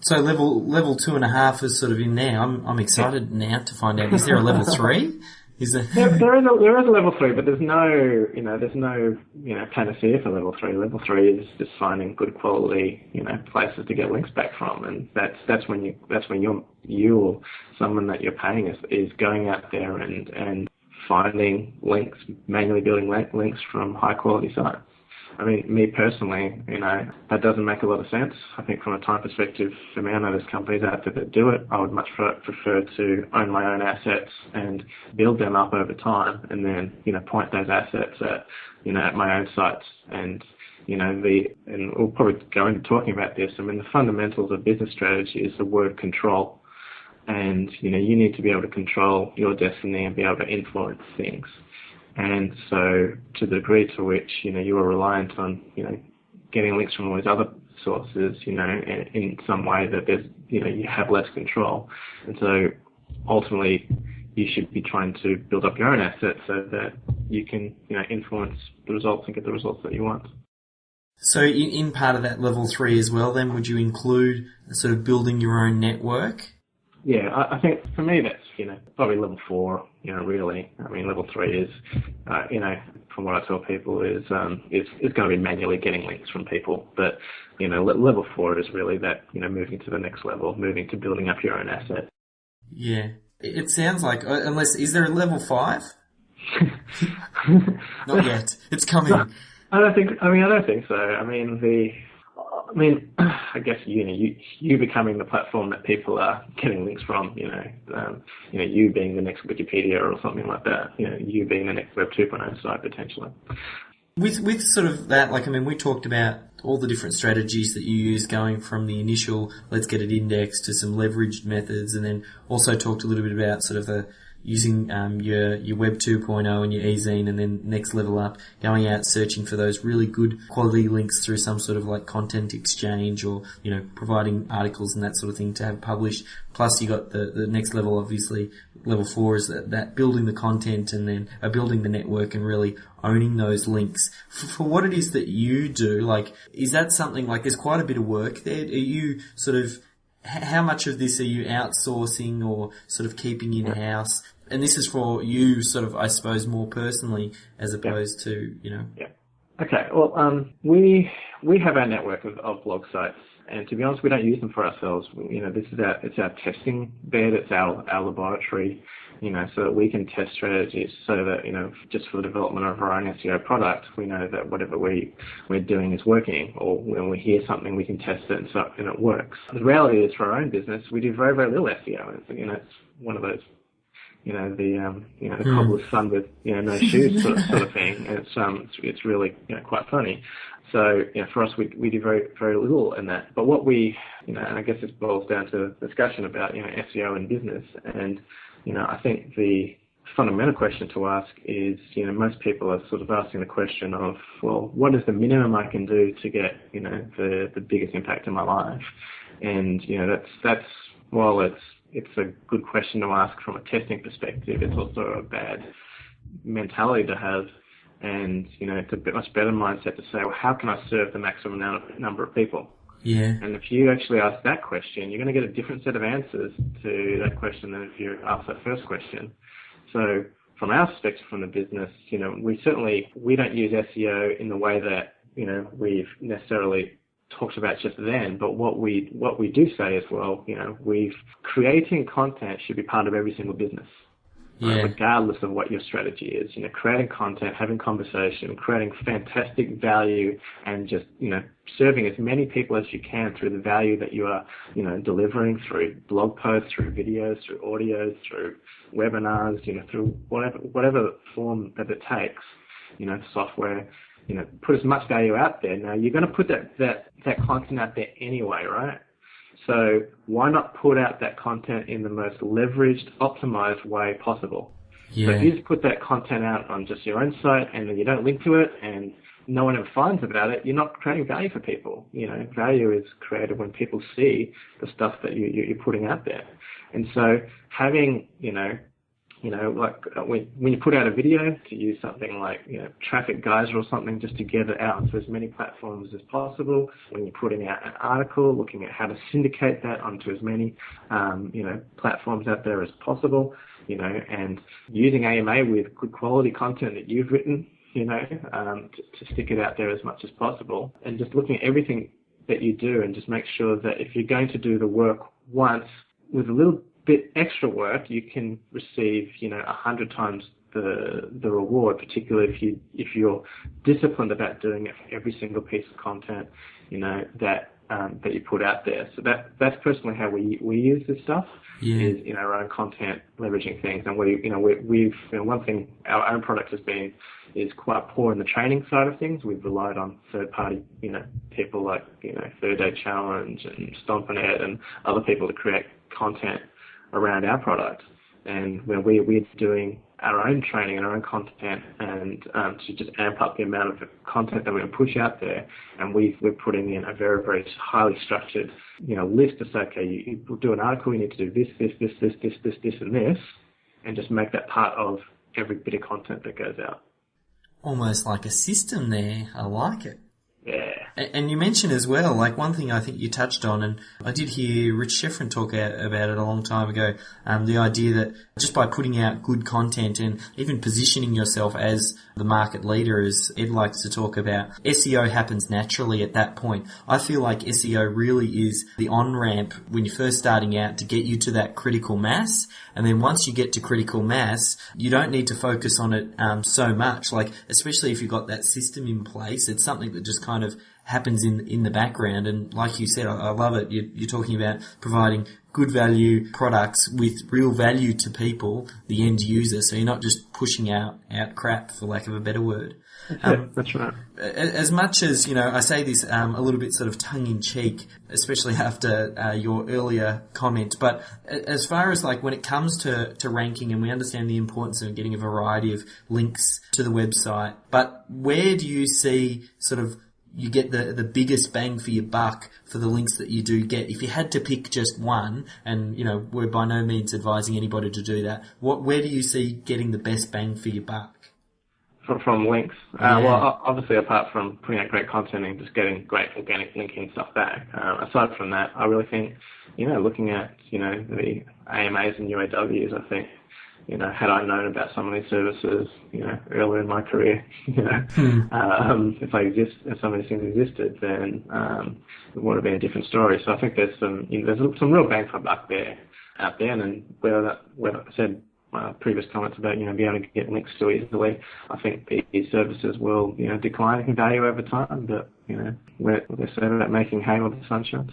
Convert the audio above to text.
So level 2.5 is sort of in there. I'm excited now to find out. Is there a level 3? Is there? There is a level 3, but there's no panacea for level 3. Level 3 is just finding good quality places to get links back from, and that's when you or someone that you're paying is going out there and finding links, manually building links from high quality sites. I mean, me personally, that doesn't make a lot of sense. I think from a time perspective, for me, I know there's companies out there that do it. I would much prefer to own my own assets and build them up over time, and then, point those assets at my own sites. And, and we'll probably go into talking about this. I mean, the fundamentals of business strategy is the word control. And, you need to be able to control your destiny and be able to influence things. And so to the degree to which, you are reliant on, getting links from all these other sources, in some way that there's, you have less control. And so ultimately you should be trying to build up your own assets so that you can, influence the results and get the results that you want. So in part of that level 3 as well, then would you include sort of building your own network? Yeah, I think for me that's, probably level 4, really. I mean, level 3 is, from what I tell people is going to be manually getting links from people. But, level 4 is really that, moving to the next level, moving to building up your own asset. Yeah. It sounds like, is there a level 5? Not yet. It's coming. No, I don't think so. I guess you becoming the platform that people are getting links from. You being the next Wikipedia or something like that. You being the next Web 2.0 site potentially. With sort of that, we talked about all the different strategies that you use, going from the initial let's get it indexed to some leveraged methods, and then also talked a little bit about sort of the using your Web 2.0 and your e-zine, and then next level up, going out searching for those really good quality links through some sort of like content exchange, or providing articles and that sort of thing to have published. Plus you got the next level, obviously level 4 is that building the content and then building the network and really owning those links. For what it is that you do, is that something there's quite a bit of work there? Are you sort of, how much of this are you outsourcing or sort of keeping in-house? And this is for you sort of, I suppose, more personally as opposed to, Yeah. Okay. Well, we have our network of blog sites, and to be honest, we don't use them for ourselves. This is it's our testing bed. It's our laboratory, so that we can test strategies so that, just for the development of our own SEO product, we know that whatever we're doing is working, or when we hear something, we can test it and it works. The reality is, for our own business, we do very, very little SEO. It's one of those, the cobbler's son with, no shoes sort of thing. And it's really, quite funny. So, for us, we do very, very little in that. But what we, and I guess this boils down to a discussion about, SEO and business. And, I think the fundamental question to ask is, most people are sort of asking the question of, well, what is the minimum I can do to get, the biggest impact in my life? And, that's while it's a good question to ask from a testing perspective, it's also a bad mentality to have. And, it's a much better mindset to say, well, how can I serve the maximum number of people? Yeah. And if you actually ask that question, you're going to get a different set of answers to that question than if you ask that first question. So from our perspective from the business, we don't use SEO in the way that, we've necessarily talked about just then, but what we do say is, well, creating content should be part of every single business. Yeah. Regardless of what your strategy is, creating content, having conversation, creating fantastic value, and just, serving as many people as you can through the value that you are, delivering through blog posts, through videos, through audios, through webinars, through whatever form that it takes, software, put as much value out there. Now, you're going to put that content out there anyway, right? So why not put out that content in the most leveraged, optimized way possible? Yeah. So if you just put that content out on just your own site and then you don't link to it and no one ever finds about it, you're not creating value for people. Value is created when people see the stuff that you're putting out there. And so having, when you put out a video, to use something like, Traffic Geyser or something, just to get it out to as many platforms as possible. When you're putting out an article, looking at how to syndicate that onto as many, platforms out there as possible, and using AMA with good quality content that you've written, to stick it out there as much as possible, and just looking at everything that you do and just make sure that if you're going to do the work once with a little bit extra work, you can receive, 100 times the reward, particularly if you're disciplined about doing it for every single piece of content, that you put out there. So that's personally how we use this stuff. Yeah. Is in our own content, leveraging things, and we've one thing our own product has been is quite poor in the training side of things. We've relied on third party, people like Third Day Challenge and Stomp.net and other people to create content around our product, and we're doing our own training and our own content, and to just amp up the amount of content that we're going to push out there. And we're putting in a very, very highly structured, list to say, okay, you do an article, you need to do this, and this, and just make that part of every bit of content that goes out. Almost like a system there. I like it. Yeah. And you mentioned as well, like one thing I think you touched on, and I did hear Rich Sheffrin talk about it a long time ago, the idea that just by putting out good content and even positioning yourself as the market leader, as Ed likes to talk about, SEO happens naturally at that point. I feel like SEO really is the on-ramp when you're first starting out to get you to that critical mass. And then once you get to critical mass, you don't need to focus on it so much. Like, especially if you've got that system in place, it's something that just kind of happens in the background. And like you said, I love it. You're talking about providing good value products with real value to people, the end user. So you're not just pushing out crap, for lack of a better word. That's right. As much as, I say this a little bit sort of tongue-in-cheek, especially after your earlier comment, but as far as like when it comes to ranking, and we understand the importance of getting a variety of links to the website, but where do you see sort of you get the biggest bang for your buck for the links that you do get? If you had to pick just one, and we're by no means advising anybody to do that, where do you see getting the best bang for your buck? From links? Yeah. Well, obviously apart from putting out great content and just getting great organic linking stuff back, aside from that, I really think, looking at, the AMAs and UAWs, I think, had I known about some of these services, earlier in my career, if some of these things existed, then it would have been a different story. So I think there's some real bang for buck out there, and whether I said previous comments about being able to get links to easily, I think these services will decline in value over time. But they say about making hay while the sun shines.